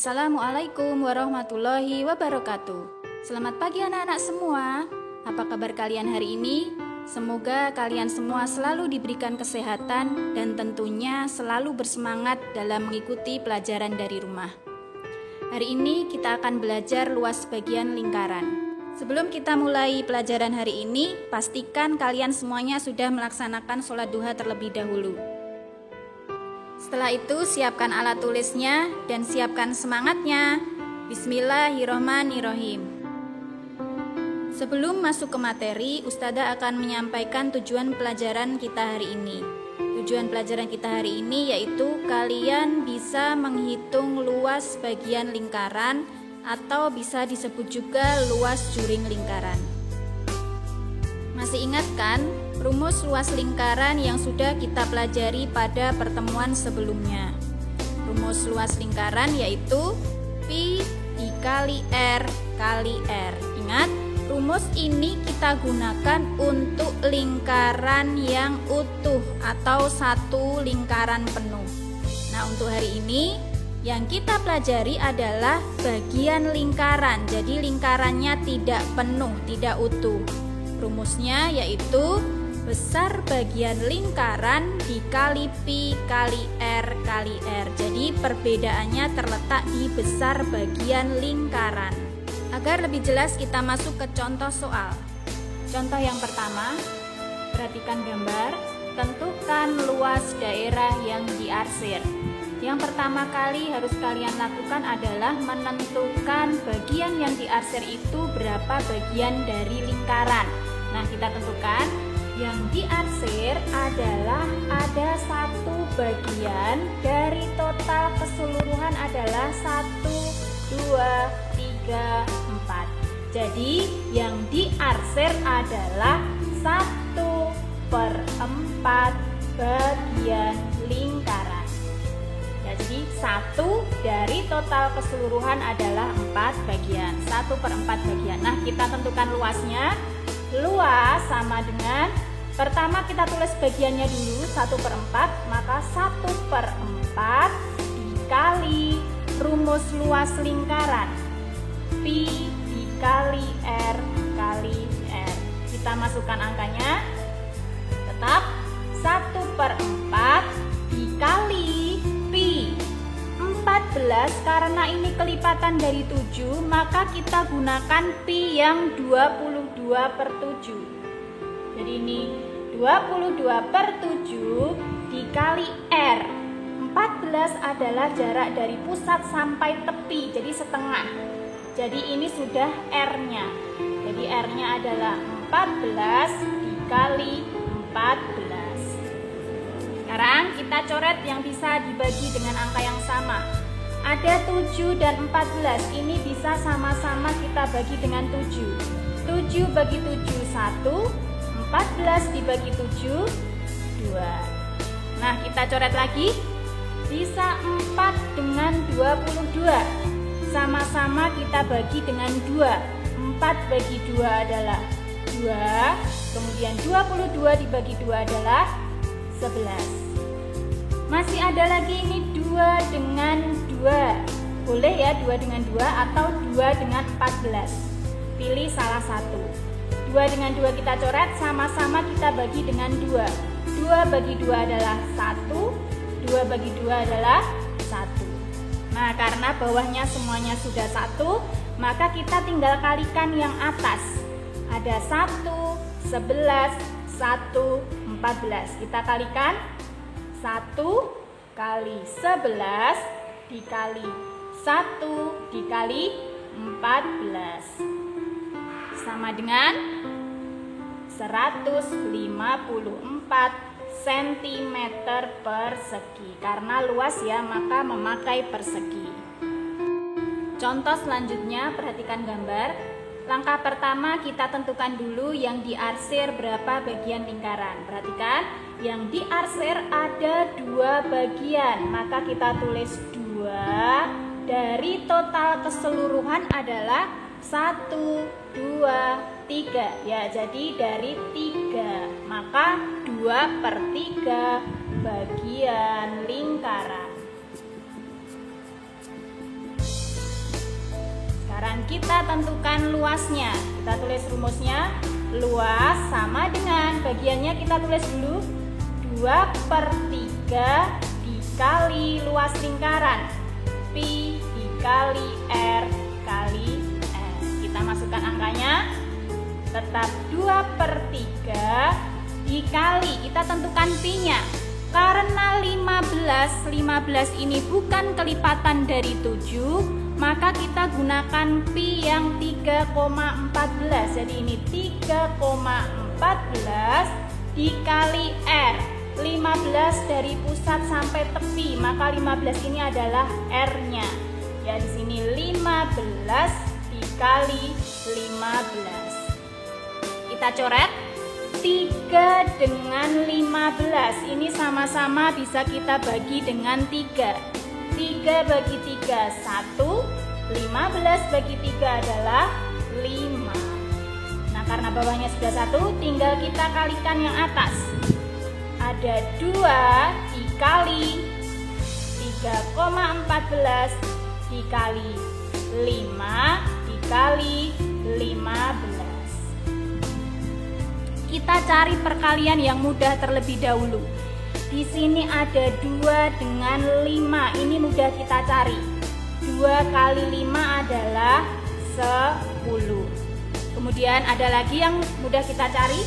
Assalamualaikum warahmatullahi wabarakatuh. Selamat pagi anak-anak semua. Apa kabar kalian hari ini? Semoga kalian semua selalu diberikan kesehatan dan tentunya selalu bersemangat dalam mengikuti pelajaran dari rumah. Hari ini kita akan belajar luas bagian lingkaran. Sebelum kita mulai pelajaran hari ini, pastikan kalian semuanya sudah melaksanakan sholat duha terlebih dahulu. Setelah itu siapkan alat tulisnya dan siapkan semangatnya. Bismillahirrohmanirrohim. Sebelum masuk ke materi, Ustadzah akan menyampaikan tujuan pelajaran kita hari ini. Tujuan pelajaran kita hari ini yaitu kalian bisa menghitung luas bagian lingkaran atau bisa disebut juga luas juring lingkaran. Masih ingat kan rumus luas lingkaran yang sudah kita pelajari pada pertemuan sebelumnya? Rumus luas lingkaran yaitu Pi dikali R kali R. Ingat, rumus ini kita gunakan untuk lingkaran yang utuh atau satu lingkaran penuh. Nah, untuk hari ini yang kita pelajari adalah bagian lingkaran. Jadi lingkarannya tidak penuh, tidak utuh. Rumusnya yaitu besar bagian lingkaran dikali Pi kali R kali R. Jadi perbedaannya terletak di besar bagian lingkaran. Agar lebih jelas kita masuk ke contoh soal. Contoh yang pertama, perhatikan gambar, tentukan luas daerah yang diarsir. Yang pertama kali harus kalian lakukan adalah menentukan bagian yang diarsir itu berapa bagian dari lingkaran. Nah, kita tentukan yang diarsir adalah ada satu bagian dari total keseluruhan adalah 1, 2, 3, 4. Jadi yang diarsir adalah 1/4 bagian lingkaran. Jadi 1 dari total keseluruhan adalah 4 bagian, 1/4 bagian. Nah, kita tentukan luasnya. Luas sama dengan, pertama kita tulis bagiannya dulu 1/4, maka 1/4 dikali rumus luas lingkaran Pi dikali R kali R. Kita masukkan angkanya, tetap 1/4 dikali Pi 14, karena ini kelipatan dari 7, maka kita gunakan Pi yang 22/7. Jadi ini 22/7 dikali R. 14 adalah jarak dari pusat sampai tepi, jadi setengah. Jadi ini sudah R-nya. Jadi R-nya adalah 14 dikali 14. Sekarang kita coret yang bisa dibagi dengan angka yang sama. Ada 7 dan 14, ini bisa sama-sama kita bagi dengan 7. 7 bagi 7 1, 14 dibagi 7 2. Nah, kita coret lagi. Bisa 4 dengan 22. Sama-sama kita bagi dengan 2. 4 bagi 2 adalah 2. Kemudian 22 dibagi 2 adalah 11. Masih ada lagi ini 2 dengan 2. Boleh ya 2 dengan 2 atau 2 dengan 14. Pilih salah satu. 2 dengan 2 kita coret, sama-sama kita bagi dengan 2. 2 bagi 2 adalah 1. 2 bagi 2 adalah 1. Nah, karena bawahnya semuanya sudah 1, maka kita tinggal kalikan yang atas. Ada 1, 11, 1, 14. Kita kalikan 1 kali 11 dikali 1 dikali 14 sama dengan 154 cm persegi. Karena luas ya, maka memakai persegi. Contoh selanjutnya, perhatikan gambar. Langkah pertama kita tentukan dulu yang diarsir berapa bagian lingkaran. Perhatikan, yang diarsir ada 2 bagian, maka kita tulis 2 dari total keseluruhan adalah 1, 2, 3. Ya, jadi dari 3, maka 2/3 bagian lingkaran. Sekarang kita tentukan luasnya. Kita tulis rumusnya. Luas sama dengan bagiannya kita tulis dulu 2/3 dikali luas lingkaran pi dikali R kali N. Kita masukkan angkanya, tetap 2/3 dikali, kita tentukan pi-nya. Karena 15 ini bukan kelipatan dari 7, maka kita gunakan pi yang 3,14. Jadi ini 3,14 dikali R. 15 dari pusat sampai tepi, maka 15 ini adalah R-nya. Ya, di sini 15 dikali 15. Kita coret 3 dengan 15. Ini sama-sama bisa kita bagi dengan 3. 3 bagi 3 1, 15 bagi 3 adalah 5. Nah, karena bawahnya sudah 1, tinggal kita kalikan yang atas. Ada 2 dikali 3,14 dikali 5 dikali 15. Kita cari perkalian yang mudah terlebih dahulu. Di sini ada 2 dengan 5. Ini mudah kita cari. 2 kali 5 adalah 10. Kemudian ada lagi yang mudah kita cari.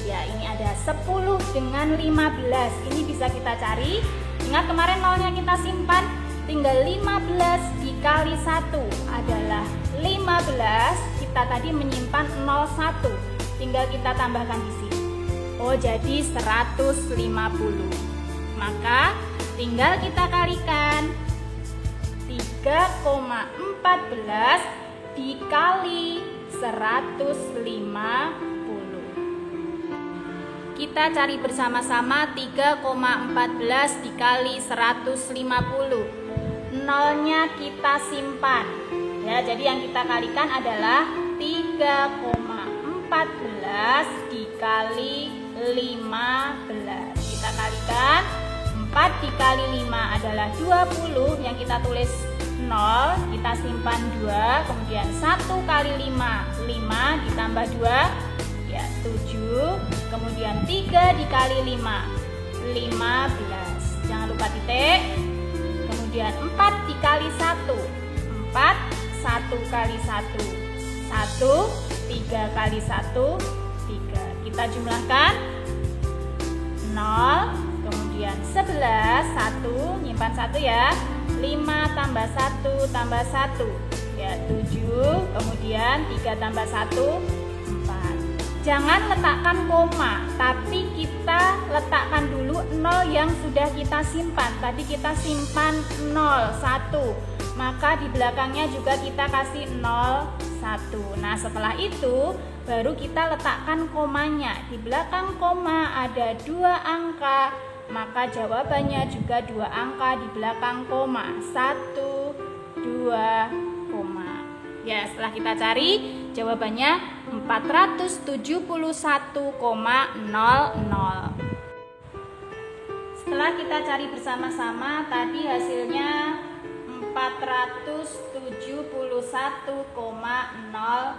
Ya, ini ada 10 dengan 15. Ini bisa kita cari. Ingat kemarin nolnya kita simpan. Tinggal 15 dikali 1 adalah 15. Kita tadi menyimpan 01. Tinggal kita tambahkan di sini. Oh, jadi 150. Maka tinggal kita kalikan 3,14 dikali 150. Kita cari bersama-sama 3,14 dikali 150. Nolnya kita simpan. Ya, jadi yang kita kalikan adalah 3,14 dikali 15. Kita kalikan 4 dikali 5 adalah 20. Yang kita tulis 0, kita simpan 2. Kemudian 1 kali 5, 5 ditambah 2, ya 7. Kemudian 3 dikali 5, 15. Jangan lupa titik. Kemudian 4 dikali 1, 4. 1 kali 1, 1. 3 kali 1, 3. Kita jumlahkan 0. Kemudian 11, 1. Nyimpan 1 ya. 5 tambah 1 tambah 1, ya 7. Kemudian 3 tambah 1, 4. Jangan letakkan koma, tapi kita letakkan dulu 0 yang sudah kita simpan. Tadi kita simpan 0, 1. Maka di belakangnya juga kita kasih 0, 1. Nah, setelah itu baru kita letakkan komanya. Di belakang koma ada 2 angka, maka jawabannya juga 2 angka di belakang koma. 1, 2, koma. Ya, setelah kita cari jawabannya 471,00. Setelah kita cari bersama-sama, tadi hasilnya 471,00.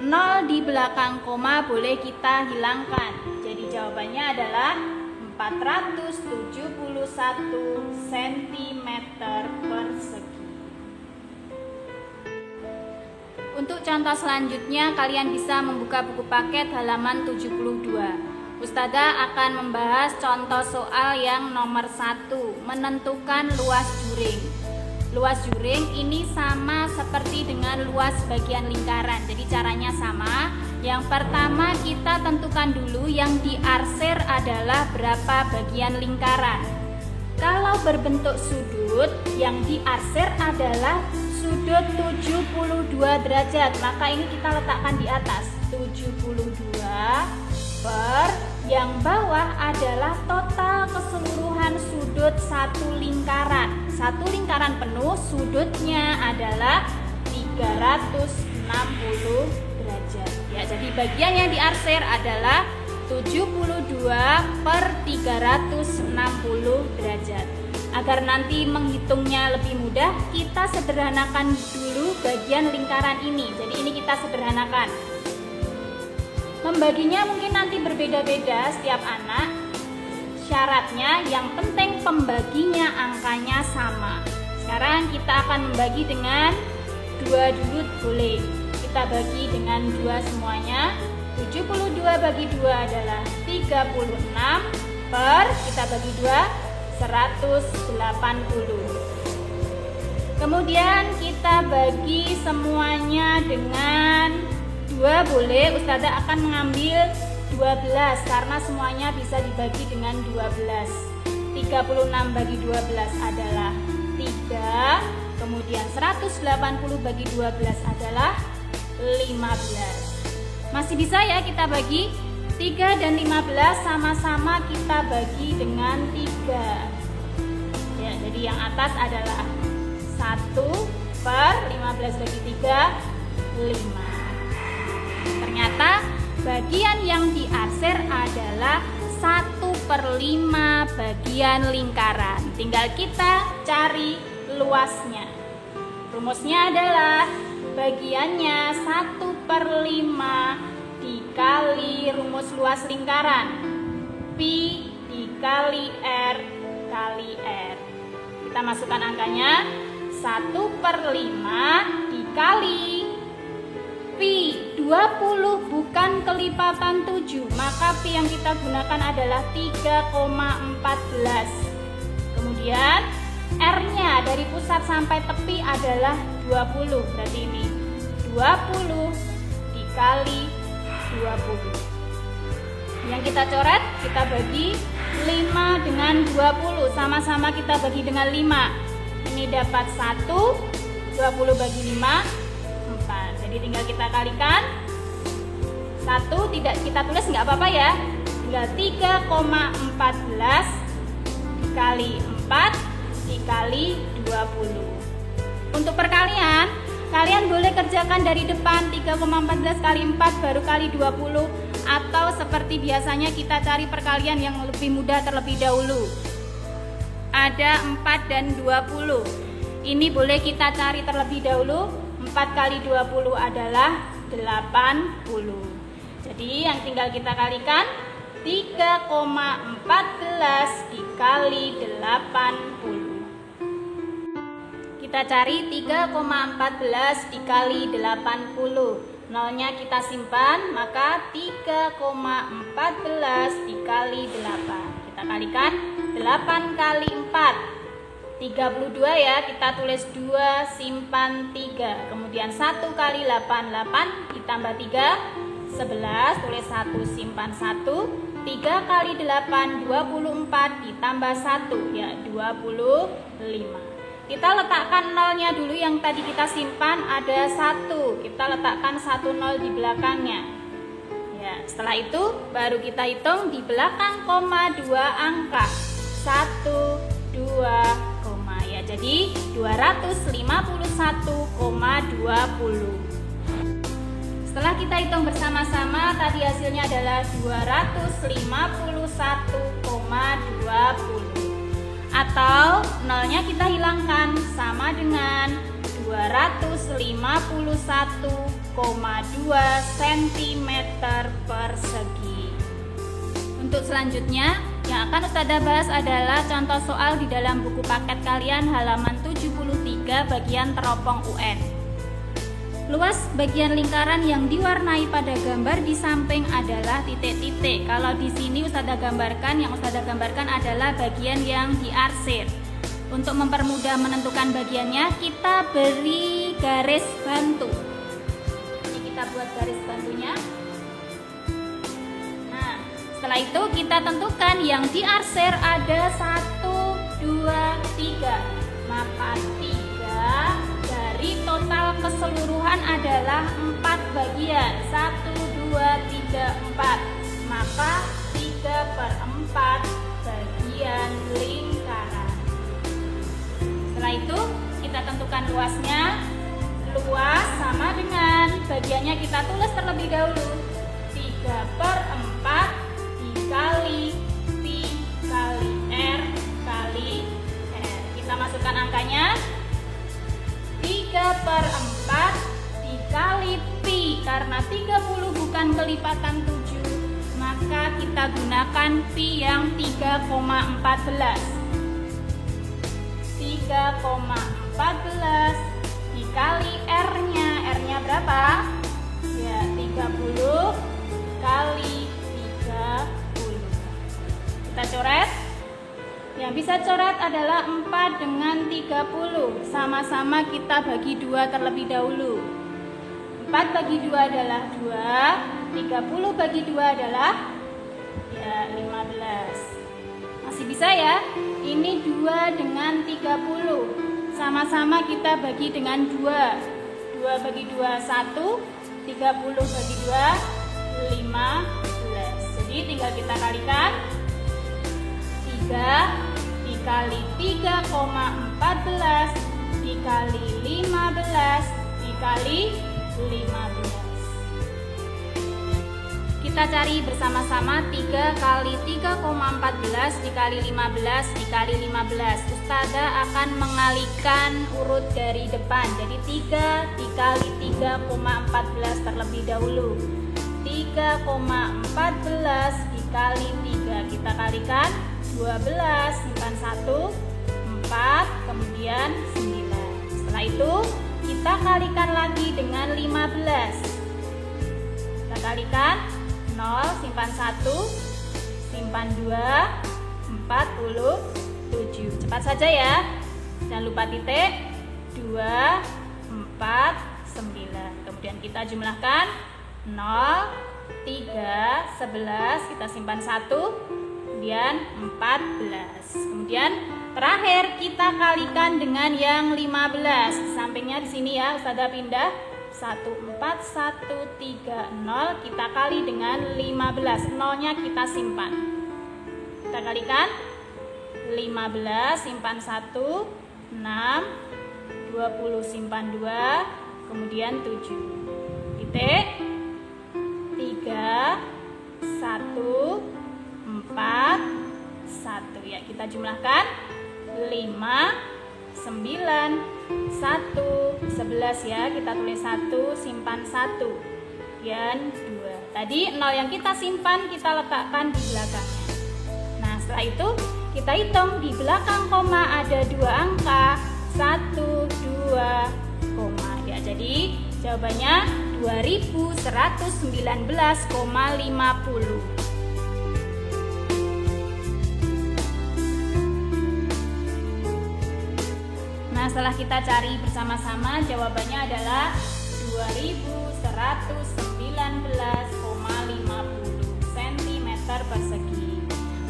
0 di belakang koma boleh kita hilangkan. Jadi jawabannya adalah 471 cm persegi. Untuk contoh selanjutnya, kalian bisa membuka buku paket halaman 72. Ustazah akan membahas contoh soal yang nomor 1, menentukan luas juring. Luas juring ini sama seperti dengan luas bagian lingkaran, jadi caranya sama. Yang pertama kita tentukan dulu yang diarsir adalah berapa bagian lingkaran. Kalau berbentuk sudut, yang diarsir adalah sudut 72 derajat, maka ini kita letakkan di atas 72 per yang bawah adalah total keseluruhan sudut satu lingkaran. Satu lingkaran penuh sudutnya adalah 360 derajat. Ya, jadi bagian yang diarsir adalah 72 per 360 derajat. Agar nanti menghitungnya lebih mudah, kita sederhanakan dulu bagian lingkaran ini. Jadi ini kita sederhanakan. Membaginya mungkin nanti berbeda-beda setiap anak. Syaratnya yang penting pembaginya angkanya sama. Sekarang kita akan membagi dengan 2 dulu boleh. Kita bagi dengan 2 semuanya. 72 bagi 2 adalah 36 per kita bagi 2 180. Kemudian kita bagi semuanya dengan 2 boleh. Ustazah akan mengambil 12 karena semuanya bisa dibagi dengan 12. 36 bagi 12 adalah 3. Kemudian 180 bagi 12 adalah 15. Masih bisa ya kita bagi 3 dan 15 sama-sama kita bagi dengan 3. Ya, jadi yang atas adalah 1 per 15 bagi 3, 5. Ternyata bagian yang diarsir adalah 1/5 bagian lingkaran. Tinggal kita cari luasnya. Rumusnya adalah bagiannya 1/5 dikali rumus luas lingkaran, Pi dikali R kali R. Kita masukkan angkanya 1/5 dikali Pi 20 bukan kelipatan 7, maka Pi yang kita gunakan adalah 3,14. Kemudian R-nya dari pusat sampai tepi adalah 20, berarti ini 20 dikali 20. Yang kita coret, kita bagi 5 dengan 20. Sama-sama kita bagi dengan 5. Ini dapat 1, 20 bagi 5, 4. Jadi tinggal kita kalikan. 1 tidak kita tulis nggak apa-apa ya. Tinggal 3,14 dikali 4 dikali 20. Untuk perkalian, kalian boleh kerjakan dari depan 3,14 kali 4 baru kali 20, atau seperti biasanya kita cari perkalian yang lebih mudah terlebih dahulu. Ada 4 dan 20. Ini boleh kita cari terlebih dahulu. 4 kali 20 adalah 80. Jadi yang tinggal kita kalikan 3,14 dikali 80. Kita cari 3,14 dikali 80. Nolnya kita simpan, maka 3,14 dikali 8. Kita kalikan 8 kali 4. 32 ya, kita tulis 2, simpan 3. Kemudian 1 kali 8, 8 ditambah 3, 11, tulis 1, simpan 1. 3 kali 8, 24 ditambah 1, ya 25. Kita letakkan nolnya dulu, yang tadi kita simpan ada 1. Kita letakkan 1 nol di belakangnya. Ya, setelah itu baru kita hitung di belakang koma 2 angka. 1, 2, koma. Ya, jadi 251,20. Setelah kita hitung bersama-sama, tadi hasilnya adalah 251,20. Atau nolnya kita hilangkan, sama dengan 251,2 cm persegi. Untuk selanjutnya yang akan Ustazah bahas adalah contoh soal di dalam buku paket kalian halaman 73 bagian teropong UN. Luas bagian lingkaran yang diwarnai pada gambar di samping adalah titik-titik. Kalau di sini Ustazah gambarkan, yang Ustazah gambarkan adalah bagian yang diarsir. Untuk mempermudah menentukan bagiannya, kita beri garis bantu. Ini kita buat garis bantunya. Nah, setelah itu kita tentukan yang diarsir ada 1, 2, 3. Maka 3 dari total keseluruhan adalah 4 bagian. 1, 2, 3, 4. Maka 3/4 bagian lingkaran. Setelah itu kita tentukan luasnya. Luas sama dengan bagiannya kita tulis terlebih dahulu. 3/4 dikali Pi kali R kali R. Bisa masukkan angkanya. 3/4 dikali pi. Karena 30 bukan kelipatan 7, maka kita gunakan pi yang 3,14. 3,14 dikali R-nya. R-nya berapa? Ya, 30 kali 30. Kita coret. Yang bisa coret adalah 4 dengan 30. Sama-sama kita bagi 2 terlebih dahulu. 4 bagi 2 adalah 2. 30 bagi 2 adalah ya 15. Masih bisa ya? Ini 2 dengan 30. Sama-sama kita bagi dengan 2. 2 bagi 2 1. 30 bagi 2 15. Jadi tinggal kita kalikan. 3 dikali 3,14 dikali 15 dikali 15. Kita cari bersama-sama 3 kali 3,14 dikali 15 dikali 15. Ustazah akan mengalihkan urut dari depan. Jadi 3 dikali 3,14 terlebih dahulu. 3,14 dikali 3. Kita kalikan 12, simpan 1, 4, kemudian 9. Setelah itu kita kalikan lagi dengan 15. Kita kalikan 0, simpan 1, simpan 2, 47. Cepat saja ya, jangan lupa titik. 2, 4, 9. Kemudian kita jumlahkan 0, 3, 11. Kita simpan 1, kemudian 14. Kemudian terakhir kita kalikan dengan yang 15. Sampingnya di sini ya, Ustazah pindah. 14130 kita kali dengan 15. Nolnya kita simpan. Kita kalikan 15, simpan 1, 6, 20 simpan 2, kemudian 7. Titik 3, 1, 4, 1. Ya, kita jumlahkan 5, 9, 1, 11 ya. Kita tulis 1, simpan 1, dan 2. Tadi 0 yang kita simpan kita letakkan di belakangnya. Nah, setelah itu kita hitung di belakang koma ada 2 angka, 1, 2, koma. Ya, jadi jawabannya 2119,50. Nah, setelah kita cari bersama-sama, jawabannya adalah 2119,50 cm persegi.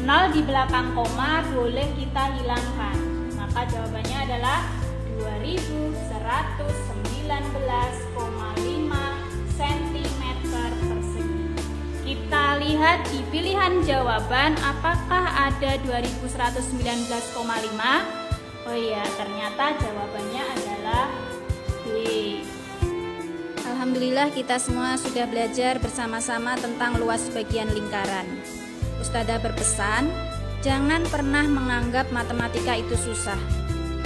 0 di belakang koma boleh kita hilangkan. Maka jawabannya adalah 2119,5 cm persegi. Kita lihat di pilihan jawaban apakah ada 2119,5. Oh iya, ternyata jawabannya adalah B. Alhamdulillah kita semua sudah belajar bersama-sama tentang luas bagian lingkaran. Ustazah berpesan, jangan pernah menganggap matematika itu susah.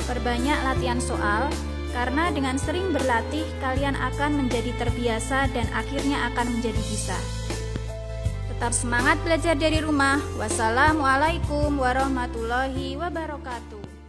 Perbanyak latihan soal, karena dengan sering berlatih kalian akan menjadi terbiasa dan akhirnya akan menjadi bisa. Tetap semangat belajar dari rumah. Wassalamualaikum warahmatullahi wabarakatuh.